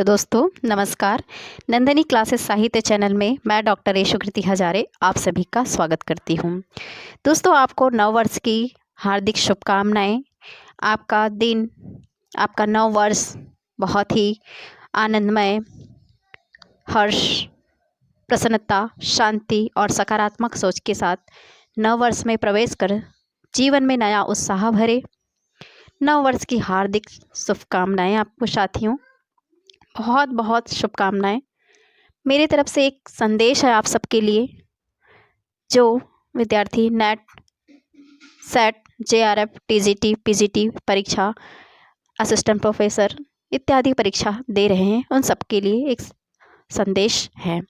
Hello दोस्तों, नमस्कार। Nandini classes साहित्य चैनल में मैं डॉक्टर यशोकृति हजारे आप सभी का स्वागत करती हूँ। दोस्तों, आपको नव वर्ष की हार्दिक शुभकामनाएं। आपका दिन, आपका नव वर्ष बहुत ही आनंदमय, हर्ष, प्रसन्नता, शांति और सकारात्मक सोच के साथ नव वर्ष में प्रवेश कर जीवन में नया उत्साह भरे। नव वर्ष की हार्दिक शुभकामनाएं आपको साथियों, बहुत बहुत शुभकामनाएं। मेरी तरफ से एक संदेश है आप सबके लिए, जो विद्यार्थी net, set, JRF, TGT, PGT परीक्षा, असिस्टेंट प्रोफेसर इत्यादि परीक्षा दे रहे हैं, उन सबके लिए एक संदेश है।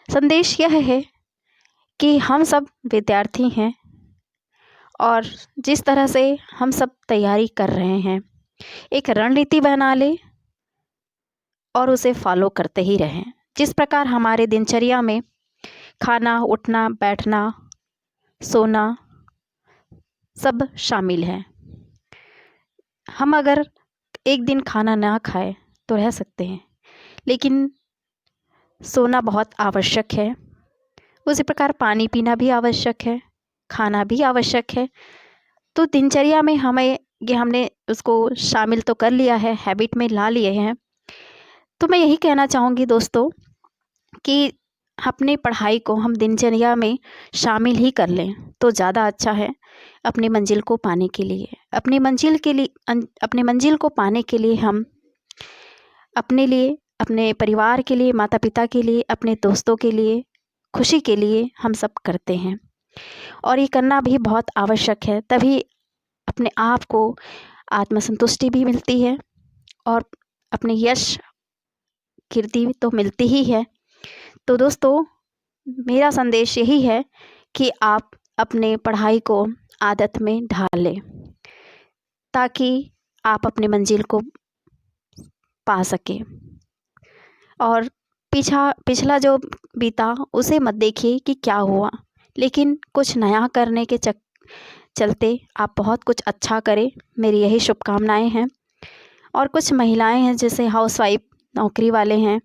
संदेश यह है कि हम सब विद्यार्थी हैं और जिस तरह से हम सब तैयारी कर रहे हैं, एक रणनीति बना ले और उसे फॉलो करते ही रहें। जिस प्रकार हमारे दिनचर्या में खाना, उठना, बैठना, सोना सब शामिल है। हम अगर एक दिन खाना ना खाए तो रह सकते हैं, लेकिन सोना बहुत आवश्यक है। उसी प्रकार पानी पीना भी आवश्यक है, खाना भी आवश्यक है। तो दिनचर्या में हमने उसको शामिल तो कर लिया है, हैबिट में ला लिए हैं। तो मैं यही कहना चाहूँगी दोस्तों कि अपनी पढ़ाई को हम दिनचर्या में शामिल ही कर लें तो ज़्यादा अच्छा है। अपनी मंजिल को पाने के लिए अपनी मंजिल को पाने के लिए हम अपने लिए, अपने परिवार के लिए, माता पिता के लिए, अपने दोस्तों के लिए, खुशी के लिए हम सब करते हैं और ये करना भी बहुत आवश्यक है। तभी अपने आप को आत्मसंतुष्टि भी मिलती है और अपने यश, कीर्ति तो मिलती ही है। तो दोस्तों, मेरा संदेश यही है कि आप अपने पढ़ाई को आदत में ढाल लें ताकि आप अपनी मंजिल को पा सकें। और पिछला जो बीता उसे मत देखिए कि क्या हुआ, लेकिन कुछ नया करने के चलते आप बहुत कुछ अच्छा करें। मेरी यही शुभकामनाएं हैं। और कुछ महिलाएं हैं जैसे हाउसवाइफ, नौकरी वाले हैं,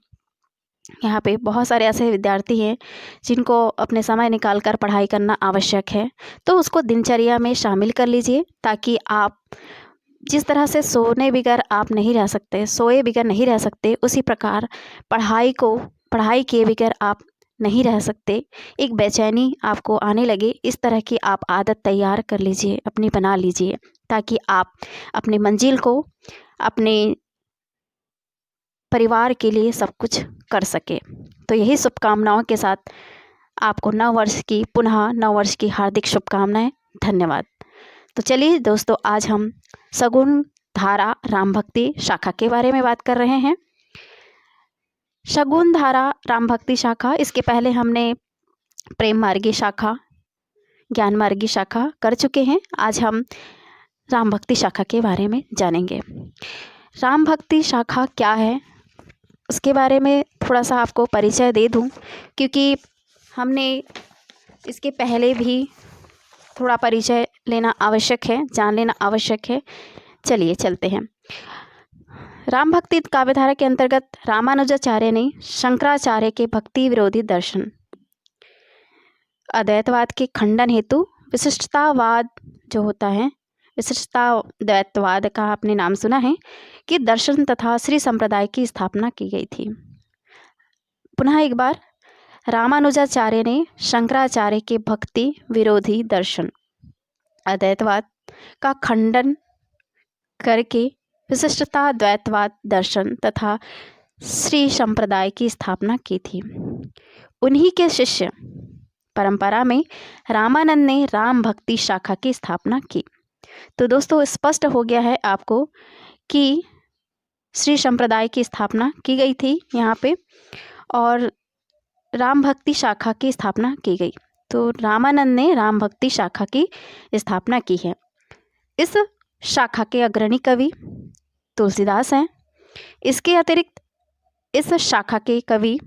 यहाँ पे बहुत सारे ऐसे विद्यार्थी हैं जिनको अपने समय निकाल कर पढ़ाई करना आवश्यक है। तो उसको दिनचर्या में शामिल कर लीजिए ताकि आप जिस तरह से सोए बगैर नहीं रह सकते, उसी प्रकार पढ़ाई किए बगैर आप नहीं रह सकते। एक बेचैनी आपको आने लगे, इस तरह की आप आदत तैयार कर लीजिए, अपनी बना लीजिए, ताकि आप अपनी मंजिल को, अपने परिवार के लिए सब कुछ कर सके। तो यही शुभकामनाओं के साथ आपको नव वर्ष की हार्दिक शुभकामनाएं। धन्यवाद। तो चलिए दोस्तों, आज हम सगुण धारा राम भक्ति शाखा के बारे में बात कर रहे हैं। शगुन धारा राम भक्ति शाखा, इसके पहले हमने प्रेम मार्गी शाखा, ज्ञान मार्गी शाखा कर चुके हैं। आज हम राम भक्ति शाखा के बारे में जानेंगे। राम भक्ति शाखा क्या है, उसके बारे में थोड़ा सा आपको परिचय दे दूं, क्योंकि हमने इसके पहले भी थोड़ा परिचय लेना आवश्यक है, जान लेना आवश्यक है। चलिए चलते हैं। राम भक्ति काव्यधारा के अंतर्गत रामानुजाचार्य ने शंकराचार्य के भक्ति विरोधी दर्शन, अद्वैतवाद के खंडन हेतु विशिष्टतावाद जो होता है, विशिष्टताद्वैतवाद का आपने नाम सुना है, कि दर्शन तथा श्री संप्रदाय की स्थापना की गई थी। पुनः एक बार, रामानुजाचार्य ने शंकराचार्य के भक्ति विरोधी दर्शन, अद्वैतवाद का खंडन करके विशिष्टताद्वैतवाद दर्शन तथा श्री संप्रदाय की स्थापना की थी। उन्हीं के शिष्य परंपरा में रामानंद ने राम भक्ति शाखा की स्थापना की। तो दोस्तों, स्पष्ट हो गया है आपको कि श्री संप्रदाय की स्थापना की गई थी यहाँ पे और राम भक्ति शाखा की स्थापना की गई। तो रामानंद ने राम भक्ति शाखा की स्थापना की है। इस शाखा के अग्रणी कवि तुलसीदास हैं। इसके अतिरिक्त इस शाखा के कवि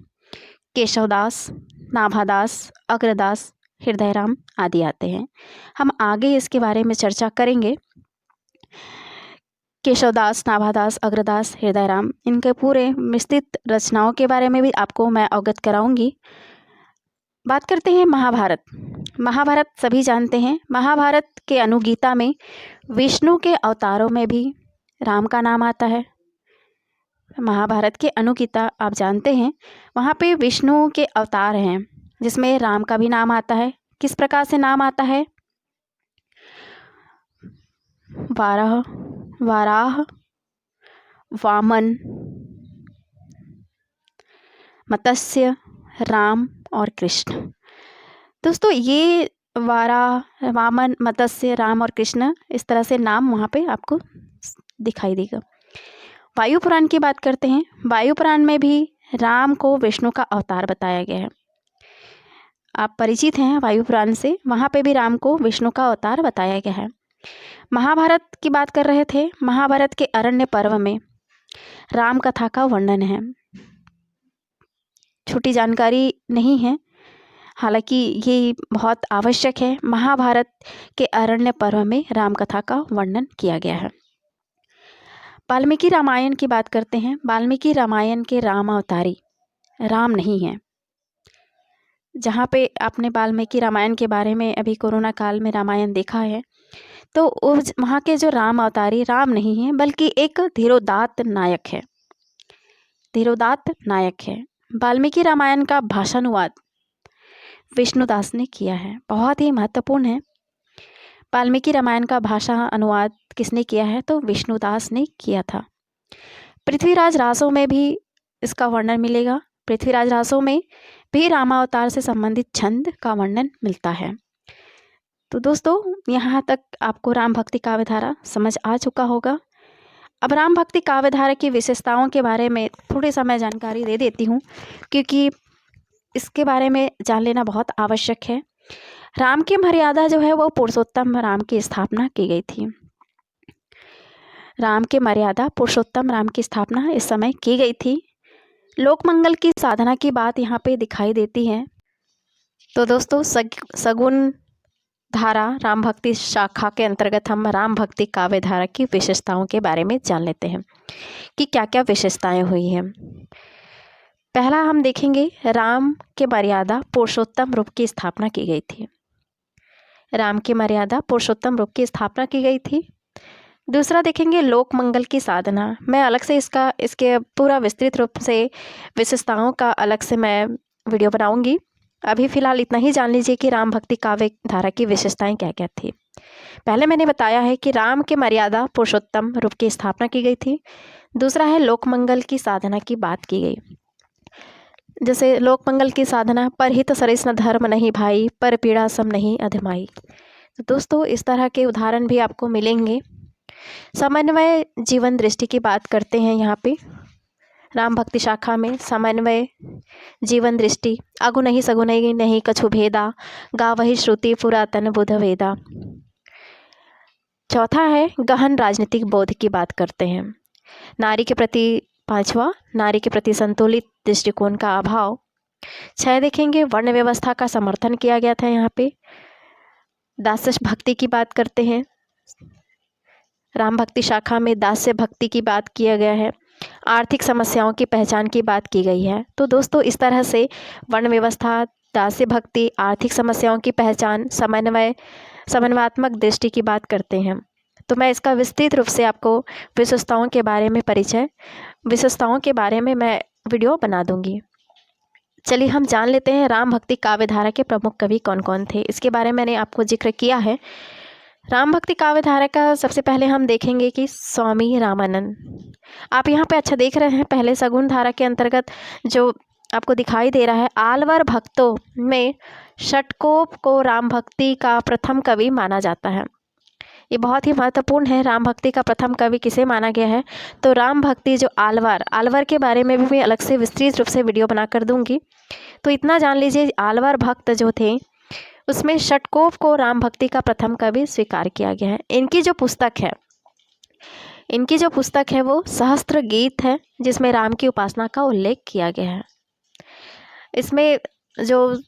केशवदास, नाभादास, अग्रदास, हृदयराम आदि आते हैं। हम आगे इसके बारे में चर्चा करेंगे। केशवदास, नाभादास, अग्रदास, हृदयराम, इनके पूरे विस्तृत रचनाओं के बारे में भी आपको मैं अवगत कराऊंगी। बात करते हैं महाभारत। महाभारत सभी जानते हैं। महाभारत के अनुगीता में विष्णु के अवतारों में भी राम का नाम आता है। महाभारत के अनुगीता आप जानते हैं, वहाँ पे विष्णु के अवतार हैं जिसमें राम का भी नाम आता है। किस प्रकार से नाम आता है? वाराह, वामन, मत्स्य, राम और कृष्ण। दोस्तों ये वाराह, वामन, मत्स्य, राम और कृष्ण, इस तरह से नाम वहाँ पे आपको दिखाई देगा। वायु पुराण की बात करते हैं। वायु पुराण में भी राम को विष्णु का अवतार बताया गया है। आप परिचित हैं वायु पुराण से, वहाँ पे भी राम को विष्णु का अवतार बताया गया है। महाभारत की बात कर रहे थे। महाभारत के अरण्य पर्व में राम कथा का वर्णन है। छोटी जानकारी नहीं है, हालांकि ये बहुत आवश्यक है। महाभारत के अरण्य पर्व में राम कथा का वर्णन किया गया है। वाल्मीकि रामायण की बात करते हैं। वाल्मीकि रामायण के राम अवतारी राम नहीं है। जहाँ पे आपने वाल्मीकि रामायण के बारे में अभी कोरोना काल में रामायण देखा है, तो वहाँ के जो राम अवतारी राम नहीं है, बल्कि एक धीरोदात्त नायक है। धीरोदात्त नायक है। वाल्मीकि रामायण का भाषानुवाद विष्णुदास ने किया है, बहुत ही महत्वपूर्ण है। वाल्मीकि रामायण का भाषा अनुवाद किसने किया है? तो विष्णुदास ने किया था। पृथ्वीराज रासों में भी इसका वर्णन मिलेगा। पृथ्वीराज रासों में भी रामावतार से संबंधित छंद का वर्णन मिलता है। तो दोस्तों यहाँ तक आपको राम भक्ति काव्यधारा समझ आ चुका होगा। अब राम भक्ति काव्यधारा की विशेषताओं के बारे में थोड़ी सा मैं जानकारी दे देती हूँ, क्योंकि इसके बारे में जान लेना बहुत आवश्यक है। राम की मर्यादा जो है वो पुरुषोत्तम राम की स्थापना की गई थी। राम की मर्यादा पुरुषोत्तम राम की स्थापना इस समय की गई थी। लोक मंगल की साधना की बात यहाँ पे दिखाई देती है। तो दोस्तों सगुण धारा राम भक्ति शाखा के अंतर्गत हम राम भक्ति काव्य धारा की विशेषताओं के बारे में जान लेते हैं कि क्या क्या विशेषताएं हुई हैं। पहला हम देखेंगे, राम के मर्यादा पुरुषोत्तम रूप की स्थापना की गई थी। राम की मर्यादा पुरुषोत्तम रूप की स्थापना की गई थी। दूसरा देखेंगे, लोक मंगल की साधना। मैं अलग से इसके पूरा विस्तृत रूप से विशेषताओं का अलग से मैं वीडियो बनाऊंगी। अभी फ़िलहाल इतना ही जान लीजिए कि राम भक्ति काव्य धारा की विशेषताएं क्या क्या थी। पहले मैंने बताया है कि राम के मर्यादा पुरुषोत्तम रूप की स्थापना की गई थी। दूसरा है लोक मंगल की साधना की बात की गई। जैसे लोक मंगल की साधना, परहित सरिस न धर्म नहीं भाई, पर पीड़ा सम नहीं अधमाई। तो दोस्तों इस तरह के उदाहरण भी आपको मिलेंगे। समन्वय जीवन दृष्टि की बात करते हैं यहाँ पे राम भक्ति शाखा में। समन्वय जीवन दृष्टि, अगु नहीं सगु नहीं कछु भेदा, गावहि श्रुति पुरातन बुध वेदा। चौथा है गहन राजनीतिक बोध की बात करते हैं। नारी के प्रति, पांचवा नारी के प्रति संतुलित दृष्टिकोण का अभाव। 6 देखेंगे, वर्ण व्यवस्था का समर्थन किया गया था यहाँ पे। दास्य भक्ति की बात करते हैं। राम भक्ति शाखा में दास्य भक्ति की बात किया गया है। आर्थिक समस्याओं की पहचान की बात की गई है। तो दोस्तों इस तरह से वर्ण व्यवस्था, दास्य भक्ति, आर्थिक समस्याओं की पहचान, समन्वयात्मक दृष्टि की बात करते हैं। तो मैं इसका विस्तृत रूप से आपको विशेषताओं के बारे में मैं वीडियो बना दूंगी। चलिए हम जान लेते हैं राम भक्ति काव्य धारा के प्रमुख कवि कौन कौन थे। इसके बारे में मैंने आपको जिक्र किया है। राम भक्ति काव्य धारा का सबसे पहले हम देखेंगे कि स्वामी रामानंद। आप यहाँ पे अच्छा देख रहे हैं, पहले सगुण धारा के अंतर्गत जो आपको दिखाई दे रहा है, आलवर भक्तों में षटकोप को राम भक्ति का प्रथम कवि माना जाता है। ये बहुत ही महत्वपूर्ण है। राम भक्ति का प्रथम कवि किसे माना गया है? तो राम भक्ति जो आलवर के बारे में भी मैं अलग से विस्तृत रूप से वीडियो बना कर दूंगी। तो इतना जान लीजिए, आलवर भक्त जो थे उसमें षटकोप को राम भक्ति का प्रथम कवि स्वीकार किया गया है। इनकी जो पुस्तक है वो सहस्त्र गीत है, जिसमें राम की उपासना का उल्लेख किया गया है। इसमें जो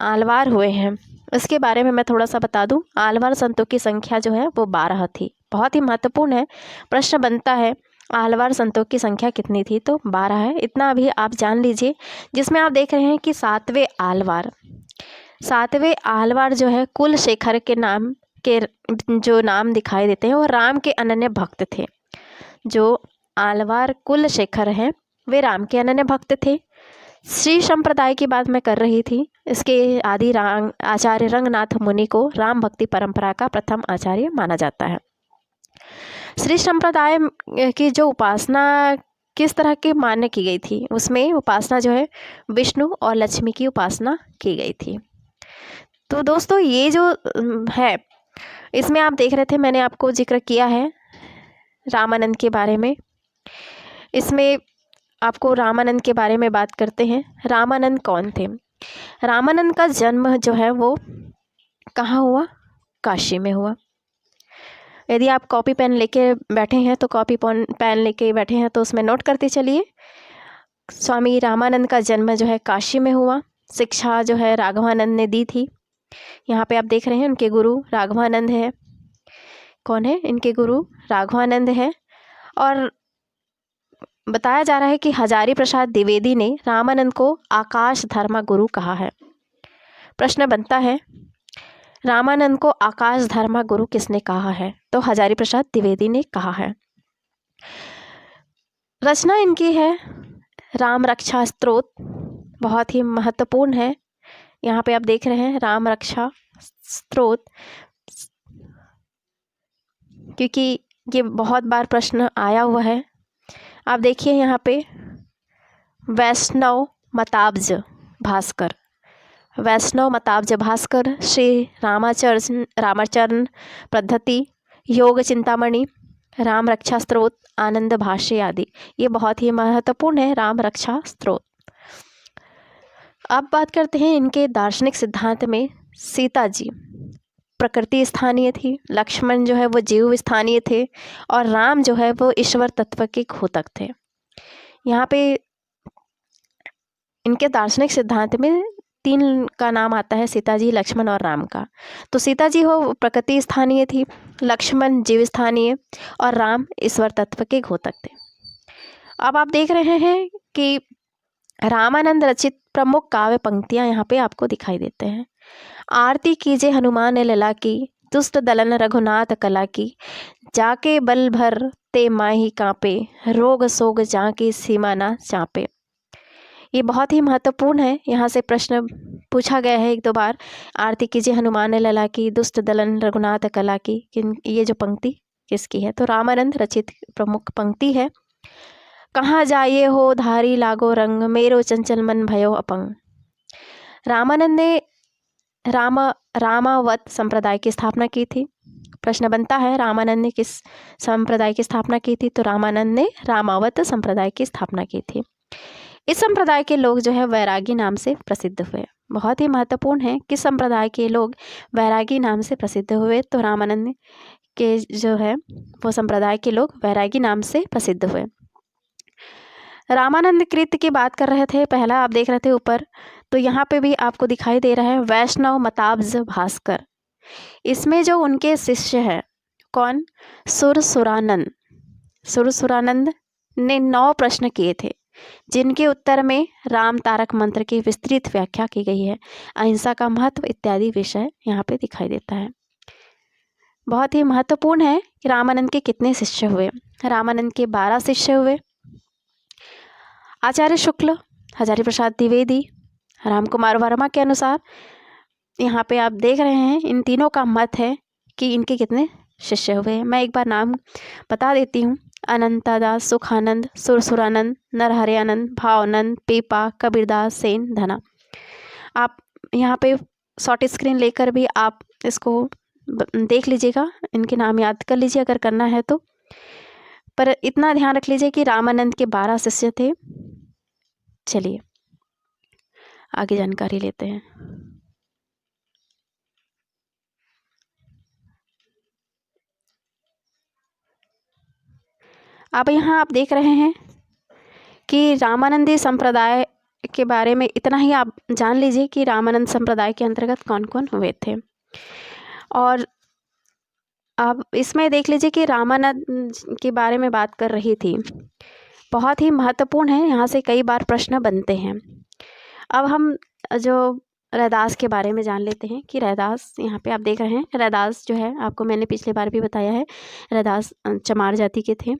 आलवार हुए हैं इसके बारे में मैं थोड़ा सा बता दूं। आलवार संतों की संख्या जो है वो 12 थी। बहुत ही महत्वपूर्ण है, प्रश्न बनता है आलवार संतों की संख्या कितनी थी, तो 12 है। इतना अभी आप जान लीजिए। जिसमें आप देख रहे हैं कि सातवें आलवार जो है कुलशेखर के नाम के जो नाम दिखाई देते हैं वो राम के अनन्य भक्त थे। जो आलवार कुलशेखर हैं वे राम के अनन्य भक्त थे। श्री संप्रदाय की बात मैं कर रही थी। इसके आदि आचार्य रंगनाथ मुनि को राम भक्ति परंपरा का प्रथम आचार्य माना जाता है। श्री संप्रदाय की जो उपासना किस तरह की मान्य की गई थी, उसमें उपासना जो है विष्णु और लक्ष्मी की उपासना की गई थी। तो दोस्तों ये जो है, इसमें आप देख रहे थे मैंने आपको जिक्र किया है रामानंद के बारे में। इसमें आपको रामानंद के बारे में बात करते हैं। रामानंद कौन थे? रामानंद का जन्म जो है वो कहाँ हुआ? काशी में हुआ। यदि आप कॉपी पेन लेके बैठे हैं तो कॉपी पेन लेके बैठे हैं तो उसमें नोट करते चलिए। स्वामी रामानंद का जन्म जो है काशी में हुआ। शिक्षा जो है राघवानंद ने दी थी। यहाँ पे आप देख रहे हैं उनके गुरु राघवानंद है। कौन है इनके गुरु? राघवानंद है। और बताया जा रहा है कि हजारी प्रसाद द्विवेदी ने रामानंद को आकाश धर्मा गुरु कहा है। प्रश्न बनता है रामानंद को आकाश धर्मा गुरु किसने कहा है? तो हजारी प्रसाद द्विवेदी ने कहा है। रचना इनकी है राम रक्षा स्तोत्र, बहुत ही महत्वपूर्ण है। यहाँ पे आप देख रहे हैं राम रक्षा स्तोत्र, क्योंकि ये बहुत बार प्रश्न आया हुआ है। आप देखिए यहाँ पे वैष्णव मताब्ज भास्कर, वैष्णव मताब्ज भास्कर, श्री रामाचरण पद्धति, योग चिंतामणि, राम रक्षा स्तोत्र, आनंद भाष्य आदि, ये बहुत ही महत्वपूर्ण है राम रक्षा स्तोत्र। अब बात करते हैं इनके दार्शनिक सिद्धांत में। सीता जी प्रकृति स्थानीय थी, लक्ष्मण जो है वो जीव स्थानीय थे, और राम जो है वो ईश्वर तत्व के घोतक थे। यहाँ पे इनके दार्शनिक सिद्धांत में 3 का नाम आता है, सीता जी, लक्ष्मण और राम का। तो सीता जी हो प्रकृति स्थानीय थी, लक्ष्मण जीव स्थानीय, और राम ईश्वर तत्व के घोतक थे। अब आप देख रहे हैं कि रामानंद रचित प्रमुख काव्य पंक्तियां यहाँ पे आपको दिखाई देते हैं। आरती कीजे हनुमान लला की, दुष्ट दलन रघुनाथ कला की, जाके बल भर ते माही कांपे, रोग सोग जाके सीमा ना चापे। ये बहुत ही महत्वपूर्ण है। यहाँ से प्रश्न पूछा गया है 1-2 बार। आरती कीजिए हनुमान लला की, दुष्ट दलन रघुनाथ कला की, ये जो पंक्ति किसकी है? तो रामानंद रचित प्रमुख पंक्ति है। कहाँ जाइए हो धारी लागो रंग, मेरो चंचल मन भयो अपंग। रामानंद ने रामावत संप्रदाय की स्थापना की थी। प्रश्न बनता है रामानंद ने किस संप्रदाय की स्थापना की थी? तो रामानंद ने रामावत संप्रदाय की स्थापना की थी। इस संप्रदाय के लोग जो है वैरागी नाम से प्रसिद्ध हुए। बहुत ही महत्वपूर्ण है, किस संप्रदाय के लोग वैरागी नाम से प्रसिद्ध हुए? तो रामानंद के जो है वो संप्रदाय के लोग वैरागी नाम से प्रसिद्ध हुए। रामानंद कृत की बात कर रहे थे, पहला आप देख रहे थे ऊपर, तो यहाँ पे भी आपको दिखाई दे रहा है वैष्णव मताब्ज भास्कर। इसमें जो उनके शिष्य है कौन? सुरसुरानंद ने 9 प्रश्न किए थे, जिनके उत्तर में राम तारक मंत्र की विस्तृत व्याख्या की गई है। अहिंसा का महत्व इत्यादि विषय यहाँ पे दिखाई देता है। बहुत ही महत्वपूर्ण है कि रामानंद के कितने शिष्य हुए? रामानंद के 12 शिष्य हुए। आचार्य शुक्ल, हजारी प्रसाद द्विवेदी, राम कुमार वर्मा के अनुसार यहाँ पे आप देख रहे हैं इन तीनों का मत है कि इनके कितने शिष्य हुए। मैं एक बार नाम बता देती हूँ। अनंतादास, सुखानंद, सुरसुरानंद, नरहरियानंद, भावानंद, पीपा, कबीरदास, सेन, धना। आप यहाँ पे शॉर्ट स्क्रीन लेकर भी आप इसको देख लीजिएगा, इनके नाम याद कर लीजिए अगर करना है तो। पर इतना ध्यान रख लीजिए कि रामानंद के 12 शिष्य थे। चलिए आगे जानकारी लेते हैं। अब यहाँ आप देख रहे हैं कि रामानंदी संप्रदाय के बारे में इतना ही आप जान लीजिए कि रामानंद संप्रदाय के अंतर्गत कौन कौन हुए थे। और आप इसमें देख लीजिए कि रामानंद के बारे में बात कर रही थी, बहुत ही महत्वपूर्ण है, यहाँ से कई बार प्रश्न बनते हैं। अब हम जो रैदास के बारे में जान लेते हैं कि रैदास, यहाँ पे आप देख रहे हैं रैदास जो है, आपको मैंने पिछले बार भी बताया है, रैदास चमार जाति के थे।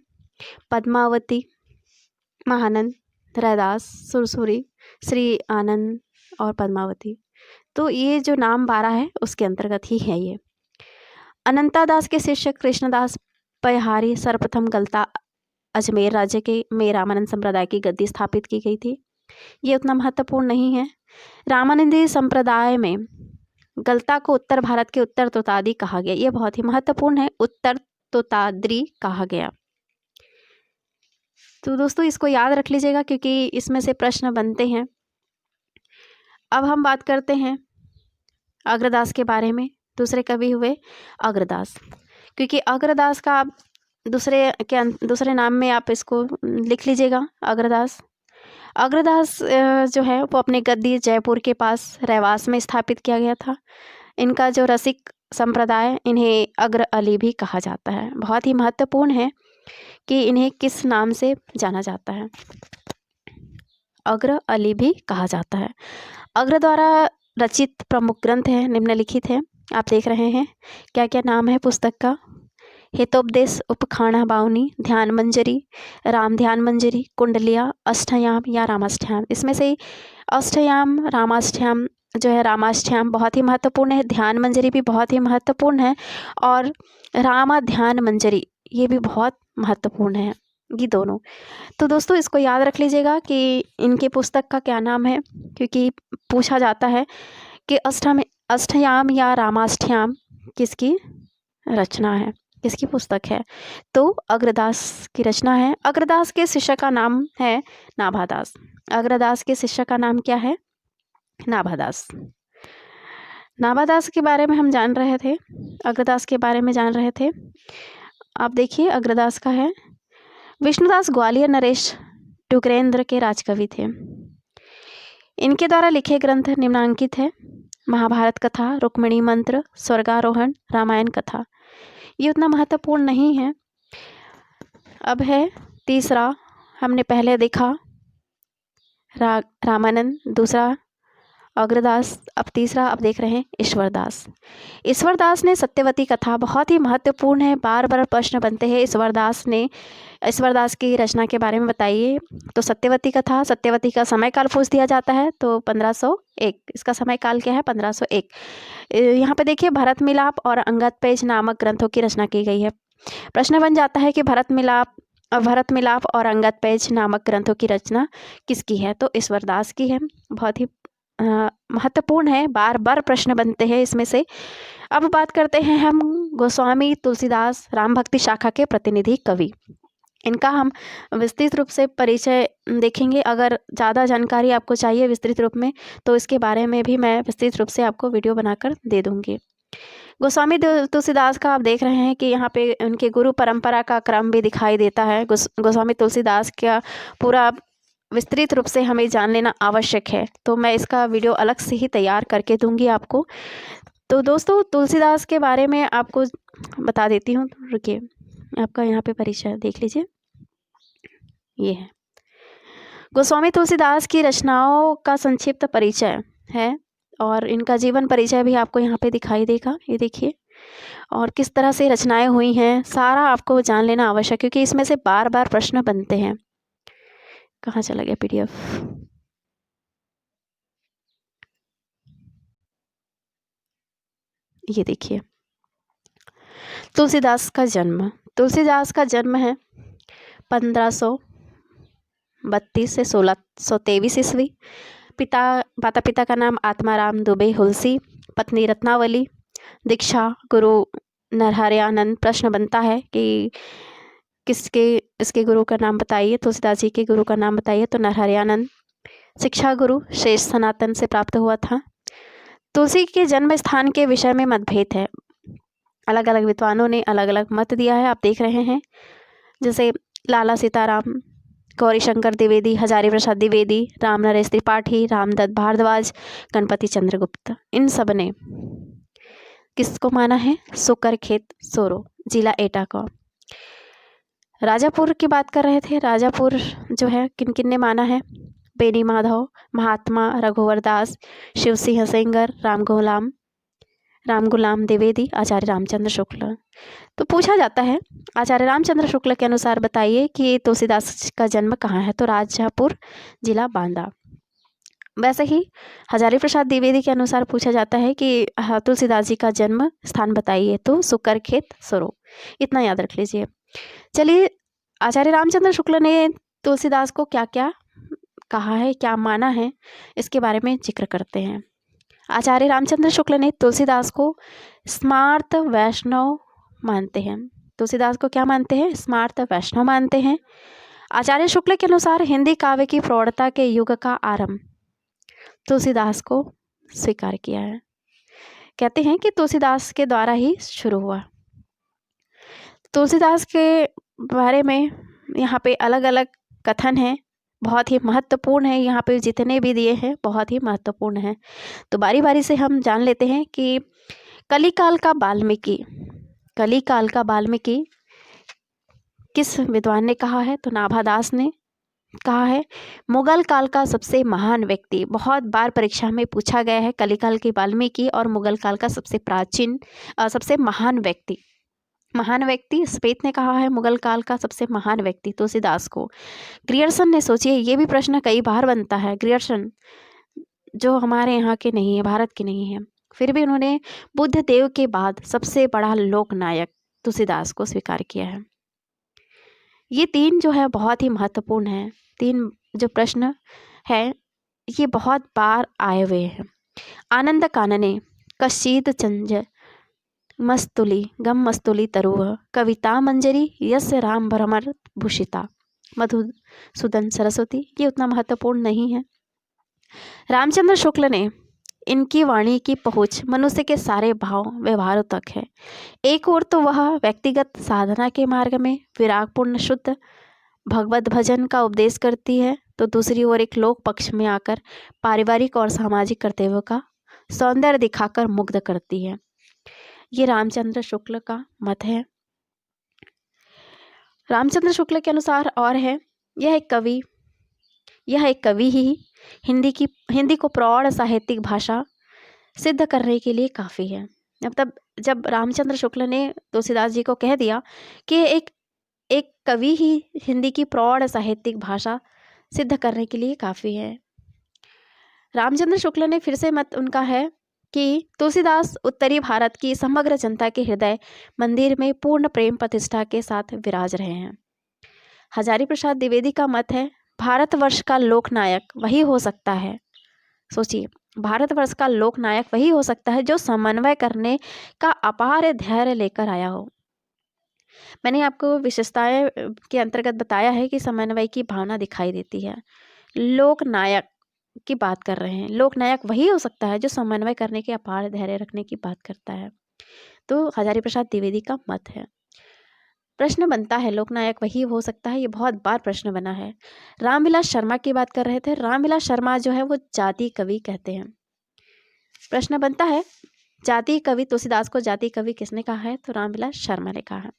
पद्मावती, महानंद, रैदास, सुरसुरी, श्री आनंद और पद्मावती, तो ये जो नाम 12 है उसके अंतर्गत ही है ये। अनंतादास के शिष्य कृष्णदास पयहारी सर्वप्रथम गलता अजमेर राज्य के में रामानंद संप्रदाय की गद्दी स्थापित की गई थी। ये उतना महत्वपूर्ण नहीं है। रामानंदी संप्रदाय में गलता को उत्तर भारत के उत्तर तोतादी कहा गया, ये बहुत ही महत्वपूर्ण है, उत्तर तोताद्री कहा गया। तो दोस्तों इसको याद रख लीजिएगा क्योंकि इसमें से प्रश्न बनते हैं। अब हम बात करते हैं अग्रदास के बारे में। दूसरे कवि हुए अग्रदास, क्योंकि अग्रदास का आप दूसरे नाम में आप इसको लिख लीजिएगा अग्रदास। अग्रदास जो है वो अपने गद्दी जयपुर के पास रहवास में स्थापित किया गया था। इनका जो रसिक संप्रदाय, इन्हें अग्र अली भी कहा जाता है। बहुत ही महत्वपूर्ण है कि इन्हें किस नाम से जाना जाता है, अग्र अली भी कहा जाता है। अग्र द्वारा रचित प्रमुख ग्रंथ है, निम्नलिखित है, आप देख रहे हैं क्या क्या नाम है पुस्तक का। हितोपदेश, उपखाणा बावनी, ध्यान मंजरी, राम ध्यान मंजरी, कुंडलिया, अष्टयाम या रामाष्टयाम। इसमें से अष्टयाम, रामाष्टयाम जो है, रामाष्टयाम बहुत ही महत्वपूर्ण है, ध्यान मंजरी भी बहुत ही महत्वपूर्ण है, और रामा ध्यान मंजरी ये भी बहुत महत्वपूर्ण है, ये दोनों। तो दोस्तों इसको याद रख लीजिएगा कि इनके पुस्तक का क्या नाम है, क्योंकि पूछा जाता है कि अष्टयाम या रामाष्टयाम किसकी रचना है, किसकी पुस्तक है। तो अग्रदास की रचना है। अग्रदास के शिष्य का नाम है नाभादास। अग्रदास के शिष्य का नाम क्या है? नाभादास। नाभादास के बारे में हम जान रहे थे, अग्रदास के बारे में जान रहे थे। आप देखिए अग्रदास का है। विष्णुदास ग्वालियर नरेश टुकरेंद्र के राजकवि थे। इनके द्वारा लिखे ग्रंथ निम्नांकित है: महाभारत कथा, रुक्मिणी मंत्र, स्वर्गारोहण, रामायण कथा। ये उतना महत्वपूर्ण नहीं है। अब है तीसरा, हमने पहले देखा रामानंद, दूसरा अग्रदास, अब तीसरा अब देख रहे हैं ईश्वरदास। ईश्वरदास ने सत्यवती कथा, बहुत ही महत्वपूर्ण है, बार बार प्रश्न बनते हैं ईश्वरदास की रचना के बारे में बताइए। तो सत्यवती कथा, सत्यवती का समय काल पूछ दिया जाता है, तो 1501, इसका समय काल क्या है? 1501। यहाँ पे देखिए भरत मिलाप और अंगद पेज नामक ग्रंथों की रचना की गई है। प्रश्न बन जाता है कि भरत मिलाप और अंगद पेज नामक ग्रंथों की रचना किसकी है? तो ईश्वरदास की है। बहुत ही महत्वपूर्ण है, बार बार प्रश्न बनते हैं इसमें से। अब बात करते हैं हम गोस्वामी तुलसीदास राम भक्ति शाखा के प्रतिनिधि कवि। इनका हम विस्तृत रूप से परिचय देखेंगे। अगर ज़्यादा जानकारी आपको चाहिए विस्तृत रूप में, तो इसके बारे में भी मैं विस्तृत रूप से आपको वीडियो बनाकर दे दूँगी। गोस्वामी तुलसीदास का आप देख रहे हैं कि यहाँ पे उनके गुरु परंपरा का क्रम भी दिखाई देता है। गोस्वामी तुलसीदास का पूरा विस्तृत रूप से हमें जान लेना आवश्यक है, तो मैं इसका वीडियो अलग से ही तैयार करके दूंगी आपको। तो दोस्तों तुलसीदास के बारे में आपको बता देती हूँ, रुकिए, आपका यहाँ पे परिचय देख लीजिए। ये है गोस्वामी तुलसीदास की रचनाओं का संक्षिप्त परिचय है, और इनका जीवन परिचय भी आपको यहाँ पे दिखाई देगा, ये देखिए, और किस तरह से रचनाएं हुई हैं सारा आपको जान लेना आवश्यक, क्योंकि इसमें से बार बार प्रश्न बनते हैं। कहाँ चला गया PDF? ये देखिए तुलसीदास का जन्म है 1532 से 1623 ईस्वी। माता पिता का नाम आत्माराम दुबे हुलसी, पत्नी रत्नावली, दीक्षा गुरु नरहरियानंद। प्रश्न बनता है कि इसके गुरु का नाम बताइए, तुलसीदास जी के गुरु का नाम बताइए, तो नरहरियानंद। शिक्षा गुरु शेष सनातन से प्राप्त हुआ था। तुलसी के जन्म स्थान के विषय में मतभेद है, अलग अलग विद्वानों ने अलग अलग मत दिया है, आप देख रहे हैं। जैसे लाला सीताराम गौरीशंकर द्विवेदी, हजारी प्रसाद द्विवेदी, राम नरेश त्रिपाठी, रामदत्त भारद्वाज, गणपति चंद्रगुप्त, इन सब ने किसको माना है? सुकरखेत सोरो, जिला एटा को। राजापुर की बात कर रहे थे। राजापुर जो है किन किन ने माना है? बेनी माधव, महात्मा रघुवर दास, शिव सिंह सेंगर, राम गुलाम द्विवेदी, आचार्य रामचंद्र शुक्ल। तो पूछा जाता है आचार्य रामचंद्र शुक्ल के अनुसार बताइए कि तुलसीदास का जन्म कहाँ है? तो राजापुर, जिला बांदा। वैसे ही हजारी प्रसाद द्विवेदी के अनुसार पूछा जाता है कि तुलसीदास जी का जन्म स्थान बताइए, तो सुकरखेत सोरो। इतना याद रख लीजिए। चलिए, आचार्य रामचंद्र शुक्ल ने तुलसीदास को क्या क्या कहा है, क्या माना है, इसके बारे में जिक्र करते हैं। आचार्य रामचंद्र शुक्ल ने तुलसीदास को स्मार्त वैष्णव मानते हैं। तुलसीदास को क्या मानते हैं? स्मार्त वैष्णव मानते हैं। आचार्य शुक्ल के अनुसार हिंदी काव्य की प्रौढ़ता के युग का आरंभ तुलसीदास को स्वीकार किया है। कहते हैं कि तुलसीदास के द्वारा ही शुरू हुआ। तुलसीदास के बारे में यहाँ पे अलग अलग कथन हैं, बहुत ही महत्वपूर्ण है। यहाँ पे जितने भी दिए हैं बहुत ही महत्वपूर्ण हैं। तो बारी बारी से हम जान लेते हैं कि कलिकाल का वाल्मीकि किस विद्वान ने कहा है? तो नाभादास ने कहा है। मुगल काल का सबसे महान व्यक्ति, बहुत बार परीक्षा में पूछा गया है, कलिकाल की वाल्मीकि और मुगल काल का सबसे प्राचीन सबसे महान व्यक्ति स्पेत ने कहा है। मुगल काल का सबसे महान व्यक्ति तुलसीदास को। ग्रियर्सन ने, सोचिए ये भी प्रश्न कई बार बनता है, ग्रियर्सन जो हमारे यहाँ के नहीं है, भारत के नहीं है, फिर भी उन्होंने बुद्ध देव के बाद सबसे बड़ा लोकनायक तुलसीदास को स्वीकार किया है। ये तीन जो है बहुत ही महत्वपूर्ण है। तीन जो प्रश्न है ये बहुत बार आए हुए हैं। आनंद कानने कश्चिद चंज मस्तुली गम मस्तुली तरुव कविता मंजरी यस्य राम भ्रमर भूषिता, मधुसूदन सरस्वती। ये उतना महत्वपूर्ण नहीं है। रामचंद्र शुक्ल ने इनकी वाणी की पहुँच मनुष्य के सारे भाव व्यवहारों तक है। एक ओर तो वह व्यक्तिगत साधना के मार्ग में विरागपूर्ण शुद्ध भगवत भजन का उपदेश करती है, तो दूसरी ओर एक लोक पक्ष में आकर पारिवारिक और सामाजिक कर्तव्यों का सौंदर्य दिखाकर मुग्ध करती है। ये रामचंद्र शुक्ल का मत है। रामचंद्र शुक्ल के अनुसार और है, यह एक कवि ही हिंदी को प्रौढ़ साहित्यिक भाषा सिद्ध करने के लिए काफ़ी है। मतलब जब रामचंद्र शुक्ल ने तुलसीदास जी को कह दिया कि एक कवि ही हिंदी की प्रौढ़ साहित्यिक भाषा सिद्ध करने के लिए काफ़ी है। रामचंद्र शुक्ल ने फिर से मत उनका है कि तुलसीदास उत्तरी भारत की समग्र जनता के हृदय मंदिर में पूर्ण प्रेम प्रतिष्ठा के साथ विराज रहे हैं। हजारी प्रसाद द्विवेदी का मत है, भारतवर्ष का लोकनायक वही हो सकता है। सोचिए, भारतवर्ष का लोकनायक वही हो सकता है जो समन्वय करने का अपार धैर्य लेकर आया हो। मैंने आपको विशेषताएं के अंतर्गत बताया है कि समन्वय की भावना दिखाई देती है। लोकनायक की बात कर रहे हैं, लोकनायक वही हो सकता है जो समन्वय करने के अपार धैर्य रखने की बात करता है। तो हजारी प्रसाद द्विवेदी का मत है। प्रश्न बनता है लोकनायक वही हो सकता है, ये बहुत बार प्रश्न बना है। रामविलास शर्मा की बात कर रहे थे। रामविलास शर्मा जो है वो जाति कवि कहते हैं। प्रश्न बनता है जाति कवि, तुलसीदास को जाति कवि किसने कहा है? तो रामविलास शर्मा ने कहा है।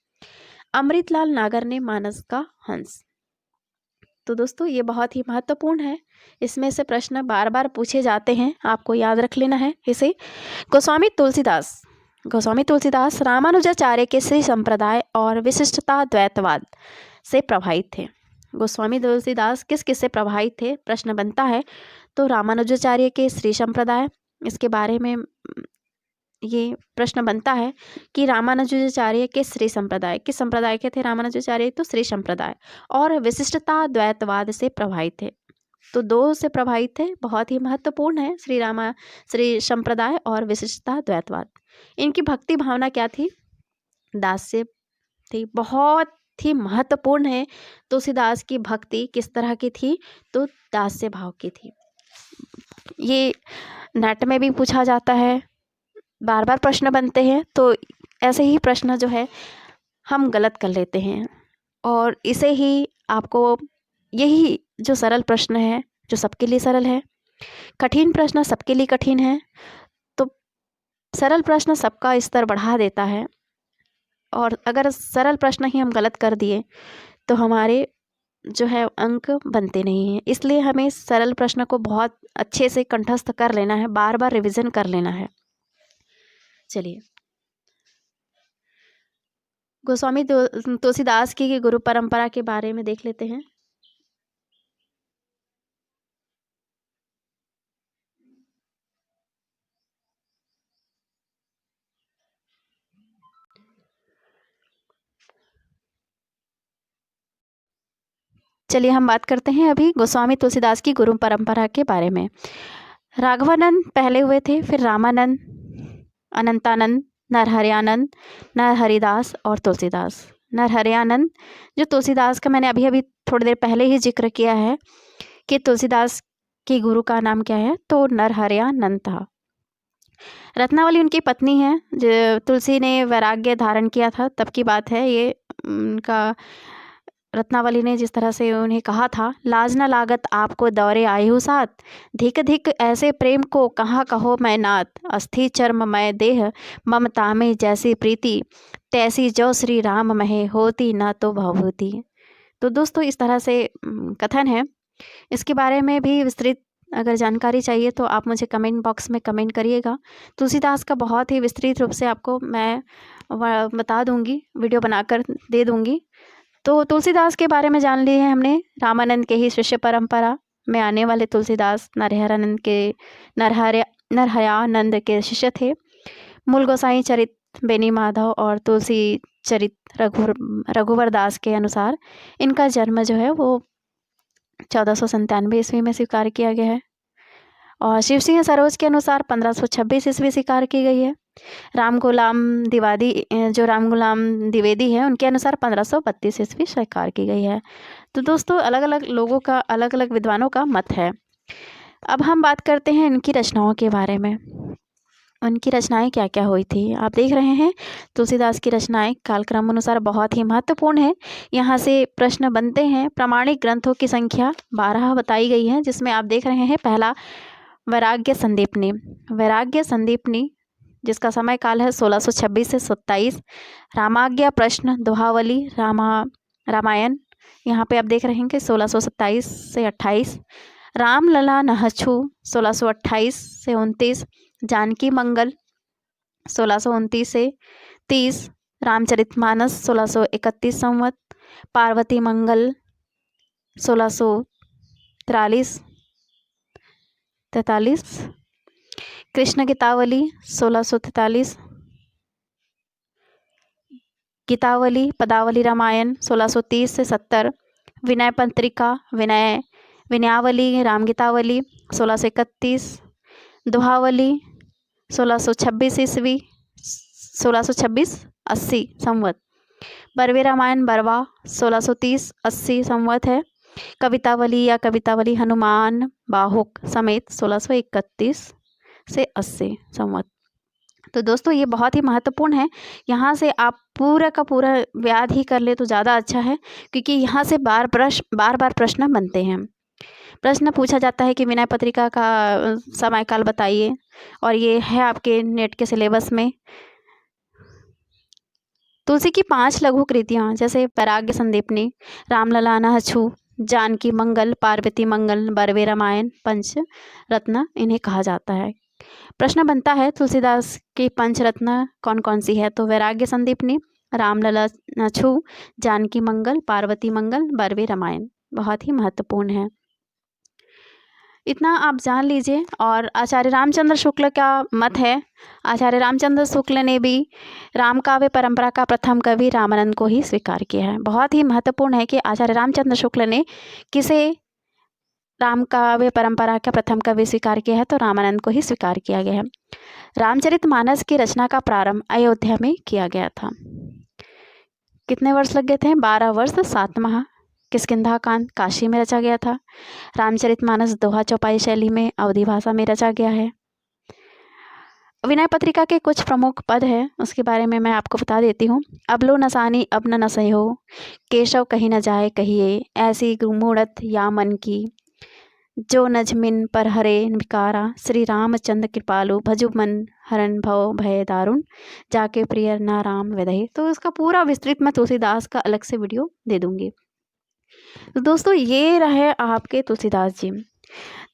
अमृतलाल नागर ने मानस का हंस। तो दोस्तों ये बहुत ही महत्वपूर्ण है, इसमें से प्रश्न बार बार पूछे जाते हैं, आपको याद रख लेना है इसे। गोस्वामी तुलसीदास रामानुजाचार्य के श्री संप्रदाय और विशिष्टता द्वैतवाद से प्रभावित थे। गोस्वामी तुलसीदास किस किस से प्रभावित थे? प्रश्न बनता है तो रामानुजाचार्य के श्री संप्रदाय, इसके बारे में ये प्रश्न बनता है कि रामानुजाचार्य के श्री संप्रदाय, किस संप्रदाय के थे रामानुजाचार्य? तो श्री संप्रदाय। और विशिष्टता द्वैतवाद से प्रभावित थे। तो दो से प्रभावित थे, बहुत ही महत्वपूर्ण है, श्री संप्रदाय और विशिष्टता द्वैतवाद। इनकी भक्ति भावना क्या थी? दास्य थी। बहुत ही महत्वपूर्ण है तुलसीदास की भक्ति किस तरह की थी? तो दास्य भाव की थी। ये नेट में भी पूछा जाता है, बार बार प्रश्न बनते हैं, तो ऐसे ही प्रश्न जो है हम गलत कर लेते हैं और इसे ही आपको यही जो सरल प्रश्न है जो सबके लिए सरल है, कठिन प्रश्न सबके लिए कठिन है। तो सरल प्रश्न सबका स्तर बढ़ा देता है, और अगर सरल प्रश्न ही हम गलत कर दिए तो हमारे जो है अंक बनते नहीं हैं। इसलिए हमें सरल प्रश्न को बहुत अच्छे से कंठस्थ कर लेना है, बार बार रिवीजन कर लेना है। चलिए, गोस्वामी तुलसीदास की गुरु परंपरा के बारे में देख लेते हैं। चलिए, हम बात करते हैं अभी गोस्वामी तुलसीदास की गुरु परंपरा के बारे में। राघवानंद पहले हुए थे, फिर रामानंद, अनंतानंद, नरहरियानंद, नरहरिदास और तुलसीदास। नरहरियानंद जो तुलसीदास का मैंने अभी अभी थोड़ी देर पहले ही जिक्र किया है कि तुलसीदास के गुरु का नाम क्या है, तो नरहरियानंद था। रत्नावली उनकी पत्नी है। जो तुलसी ने वैराग्य धारण किया था तब की बात है ये। उनका रत्नावली ने जिस तरह से उन्हें कहा था, लाज न लागत आपको दौरे आयु साथ, धिक धिक ऐसे प्रेम को कहाँ कहो मैं नाथ, अस्थि चर्म मैं देह ममता में जैसी प्रीति, तैसी जो श्री राम महे होती न तो भवभूति। तो दोस्तों, इस तरह से कथन है। इसके बारे में भी विस्तृत अगर जानकारी चाहिए तो आप मुझे कमेंट बॉक्स में कमेंट करिएगा। तुलसीदास का बहुत ही विस्तृत रूप से आपको मैं बता दूंगी, वीडियो बनाकर दे दूंगी। तो तुलसीदास के बारे में जान लिए हैं हमने। रामानंद के ही शिष्य परंपरा में आने वाले तुलसीदास नरहरियानंद के शिष्य थे। मूल गोसाई चरित बेनी माधव और तुलसी चरित रघुवर दास के अनुसार इनका जन्म जो है वो 1497 ईस्वी में स्वीकार किया गया है, और शिव सिंह सरोज के अनुसार 1526 ईस्वी स्वीकार की गई है। राम गुलाम द्विवेदी है उनके अनुसार 1532 ईस्वी स्वीकार की गई है। तो दोस्तों, अलग अलग लोगों का, अलग अलग विद्वानों का मत है। अब हम बात करते हैं इनकी रचनाओं के बारे में। उनकी रचनाएं क्या क्या हुई थी, आप देख रहे हैं। तुलसीदास की रचनाएं कालक्रम अनुसार बहुत ही महत्वपूर्ण है। यहाँ से प्रश्न बनते हैं। प्रामाणिक ग्रंथों की संख्या 12 बताई गई है, जिसमें आप देख रहे हैं पहला वैराग्य संदीपनी। वैराग्य संदीपनी जिसका समय काल है 1626 से 27। रामाज्ञा प्रश्न दोहावली रामायण, यहाँ पे आप देख रहे हैं कि 1627 से 28। रामलला नहछु 1628 से 29। जानकी मंगल 1629 से 30। रामचरितमानस 1631 संवत। पार्वती मंगल 1643 43। कृष्ण गीतावली 1643। गीतावली पदावली रामायण 1630 से 70। विनय पत्रिका विनयावली रामगीतावली 1631। दोहावली 1626 ईस्वी 1626 80 संवत। बरवे रामायण बरवा 1630 80 संवत है। कवितावली या कवितावली हनुमान बाहुक समेत 1631 से 80 संवत। तो दोस्तों, ये बहुत ही महत्वपूर्ण है। यहाँ से आप पूरा का पूरा याद ही कर ले तो ज़्यादा अच्छा है, क्योंकि यहाँ से बार बार प्रश्न बनते हैं। प्रश्न पूछा जाता है कि विनय पत्रिका का समयकाल बताइए, और ये है आपके नेट के सिलेबस में। तुलसी की 5 लघु कृतियाँ जैसे वैराग्य संदीपनी, रामलला नहछु, जानकी मंगल, पार्वती मंगल, बरवे रामायण, पंच रत्न इन्हें कहा जाता है। प्रश्न बनता है तुलसीदास की पंचरत्न कौन कौन सी है, तो वैराग्य संदीपनी, रामलला नहछु, जानकी मंगल, पार्वती मंगल, बरवे रामायण बहुत ही महत्वपूर्ण है। इतना आप जान लीजिए। और आचार्य रामचंद्र शुक्ल का मत है। आचार्य रामचंद्र शुक्ल ने भी राम काव्य परंपरा का प्रथम कवि रामानंद को ही स्वीकार किया है। बहुत ही महत्वपूर्ण है कि आचार्य रामचंद्र शुक्ल ने किसे राम काव्य परंपरा का प्रथम कवि स्वीकार किया है, तो रामानंद को ही स्वीकार किया गया है। रामचरितमानस की रचना का प्रारंभ अयोध्या में किया गया था। कितने वर्ष लग गए थे? 12 वर्ष 7 माह। किष्किंधा कांड काशी में रचा गया था। रामचरितमानस दोहा चौपाई शैली में अवधी भाषा में रचा गया है। विनय पत्रिका के कुछ प्रमुख पद हैं, उसके बारे में मैं आपको बता देती हूँ। अबलो नसानी अब न नसै हो, केशव कहीं न जाए कहिए, ऐसी गुमूढ़त या मन की, जो नजमिन पर हरे विकारा, श्री रामचंद्र कृपालु भजु मन हरन भव भय दारुण, जाके प्रिय ना राम विदहे। तो इसका पूरा विस्तृत मैं तुलसीदास का अलग से वीडियो दे दूँगी। तो दोस्तों ये रहे आपके तुलसीदास जी।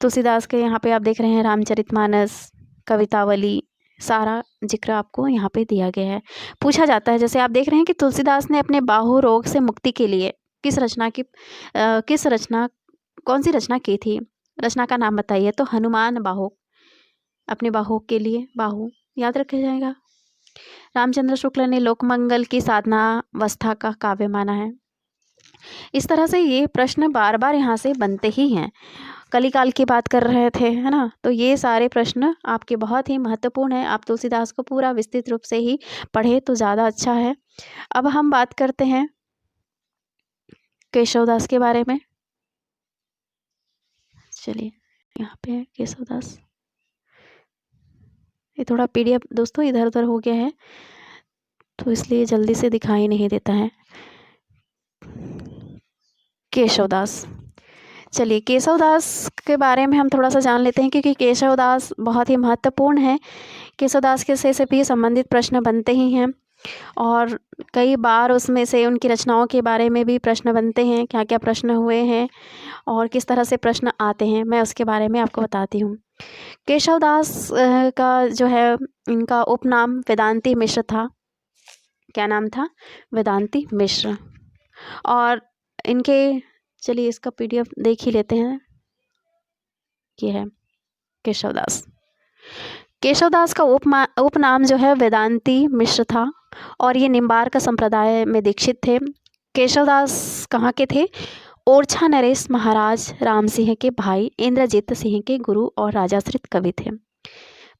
तुलसीदास के यहाँ पे आप देख रहे हैं रामचरितमानस, कवितावली, सारा जिक्र आपको यहाँ पे दिया गया है। पूछा जाता है, जैसे आप देख रहे हैं कि तुलसीदास ने अपने बाहु रोग से मुक्ति के लिए कौन सी रचना की थी? रचना का नाम बताइए। तो हनुमान बाहु, अपने बाहु के लिए बाहु याद रखा जाएगा। रामचंद्र शुक्ल ने लोकमंगल की साधना अवस्था का काव्य माना है। इस तरह से ये प्रश्न बार बार यहाँ से बनते ही हैं। कलिकाल की बात कर रहे थे, है ना। तो ये सारे प्रश्न आपके बहुत ही महत्वपूर्ण हैं। आप तुलसीदास को पूरा विस्तृत रूप से ही पढ़े तो ज़्यादा अच्छा है। अब हम बात करते हैं केशवदास के बारे में। चलिए यहाँ पे है केशवदास। ये थोड़ा पीडीएफ दोस्तों इधर उधर हो गया है, तो इसलिए जल्दी से दिखाई नहीं देता है। केशवदास, चलिए केशवदास के बारे में हम थोड़ा सा जान लेते हैं, क्योंकि केशवदास बहुत ही महत्वपूर्ण है। केशवदास के से भी संबंधित प्रश्न बनते ही हैं, और कई बार उसमें से उनकी रचनाओं के बारे में भी प्रश्न बनते हैं, क्या क्या प्रश्न हुए हैं और किस तरह से प्रश्न आते हैं, मैं उसके बारे में आपको बताती हूँ। केशवदास का जो है, इनका उपनाम वेदांती मिश्र था। क्या नाम था? वेदांती मिश्र। और इनके, चलिए इसका पीडीएफ देख ही लेते हैं। ये है केशवदास। केशवदास का उपनाम जो है वेदांती मिश्र था, और ये निम्बार्क संप्रदाय में दीक्षित थे। केशवदास कहाँ के थे? ओरछा नरेश महाराज राम सिंह के भाई इंद्रजीत सिंह के गुरु और राजाश्रित कवि थे।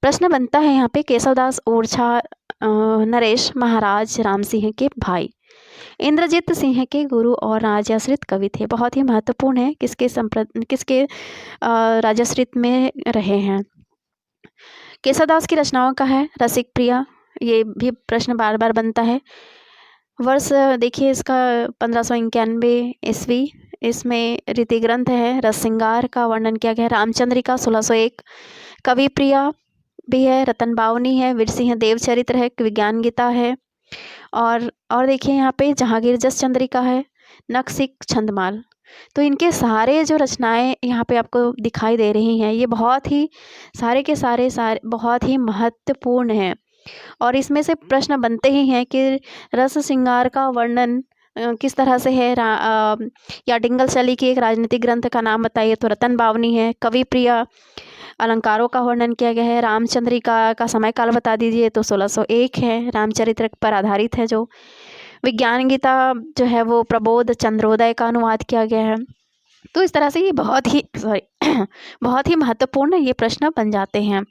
प्रश्न बनता है यहाँ पे, केशवदास ओरछा नरेश महाराज राम सिंह के भाई, इंद्रजीत सिंह के गुरु और राजाश्रित कवि थे। बहुत ही महत्वपूर्ण है, किसके राजाश्रित में रहे हैं। केशवदास की रचनाओं का है रसिक प्रिया, ये भी प्रश्न बार बार बनता है। वर्ष देखिए इसका 1591 ईस्वी। इसमें रीति ग्रंथ है, रस श्रृंगार का वर्णन किया गया है। रामचंद्रिका 1601, कवि प्रिया भी है, रतन बावनी है, वीर सिंह देव चरित्र है, विज्ञान गीता है, और देखिए यहाँ पे जहांगीर जस चंद्रिका है, नक्सिक छंदमाल। तो इनके सारे जो रचनाएं यहाँ पे आपको दिखाई दे रही हैं, ये बहुत ही सारे के सारे बहुत ही महत्वपूर्ण हैं, और इसमें से प्रश्न बनते ही हैं कि रस श्रृंगार का वर्णन किस तरह से है, या डिंगल शैली की एक राजनीतिक ग्रंथ का नाम बताइए। तो रतन बावनी है। कवि प्रिया, अलंकारों का वर्णन किया गया है। रामचंद्रिका का समय काल बता दीजिए, तो 1601 है, रामचरित्र पर आधारित है। जो विज्ञान गीता जो है वो प्रबोध चंद्रोदय का अनुवाद किया गया है। तो इस तरह से ये बहुत ही महत्वपूर्ण ये प्रश्न बन जाते हैं।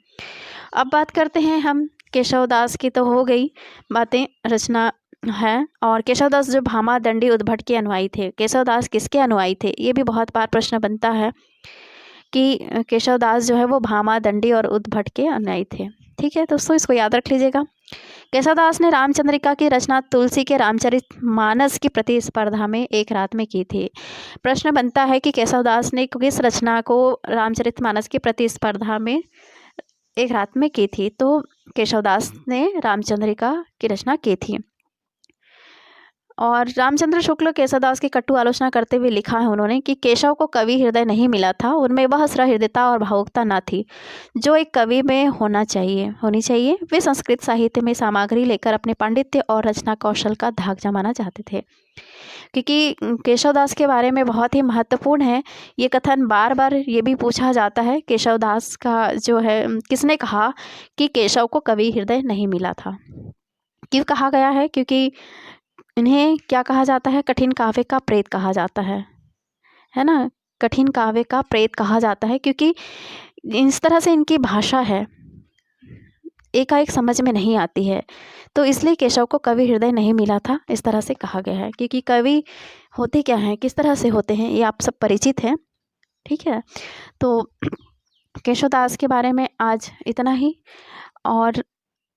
अब बात करते हैं हम केशवदास की, तो हो गई बातें रचना है। और केशवदास जो भामा दंडी उद्भट के अनुयायी थे, केशवदास किसके अनुयायी थे? ये भी बहुत बार प्रश्न बनता है कि केशवदास जो है वो भामा दंडी और उद्भट के अनुयायी थे। ठीक है दोस्तों, इसको याद रख लीजिएगा। केशवदास ने रामचंद्रिका की रचना तुलसी के रामचरितमानस की प्रतिस्पर्धा में एक रात में की थी। प्रश्न बनता है कि केशवदास ने किस रचना को रामचरितमानस की प्रतिस्पर्धा में एक रात में की थी? तो केशवदास ने रामचंद्रिका की रचना की थी। और रामचंद्र शुक्ल केशवदास की कटु आलोचना करते हुए लिखा है उन्होंने कि केशव को कवि हृदय नहीं मिला था, उनमें वह सहृदयता और भावुकता न थी जो एक कवि में होनी चाहिए। वे संस्कृत साहित्य में सामग्री लेकर अपने पांडित्य और रचना कौशल का धाक जमाना चाहते थे। क्योंकि केशवदास के बारे में बहुत ही महत्वपूर्ण है ये कथन, बार बार ये भी पूछा जाता है, केशवदास का जो है किसने कहा कि केशव को कवि हृदय नहीं मिला था। क्यों कहा गया है? क्योंकि इन्हें क्या कहा जाता है? कठिन काव्य का प्रेत कहा जाता है ना। कठिन काव्य का प्रेत कहा जाता है, क्योंकि इस तरह से इनकी भाषा है, एकाएक समझ में नहीं आती है, तो इसलिए केशव को कवि हृदय नहीं मिला था, इस तरह से कहा गया है। क्योंकि कवि होते क्या हैं, किस तरह से होते हैं, ये आप सब परिचित हैं। ठीक है, तो केशवदास के बारे में आज इतना ही। और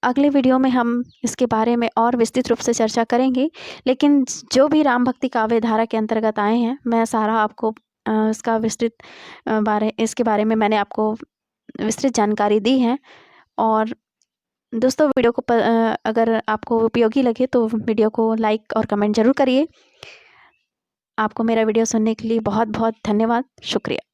अगले वीडियो में हम इसके बारे में और विस्तृत रूप से चर्चा करेंगे। लेकिन जो भी राम भक्ति काव्य धारा के अंतर्गत आए हैं, मैं सारा आपको इसका विस्तृत इसके बारे में मैंने आपको विस्तृत जानकारी दी है। और दोस्तों, वीडियो को अगर आपको उपयोगी लगे तो वीडियो को लाइक और कमेंट ज़रूर करिए। आपको मेरा वीडियो सुनने के लिए बहुत बहुत धन्यवाद, शुक्रिया।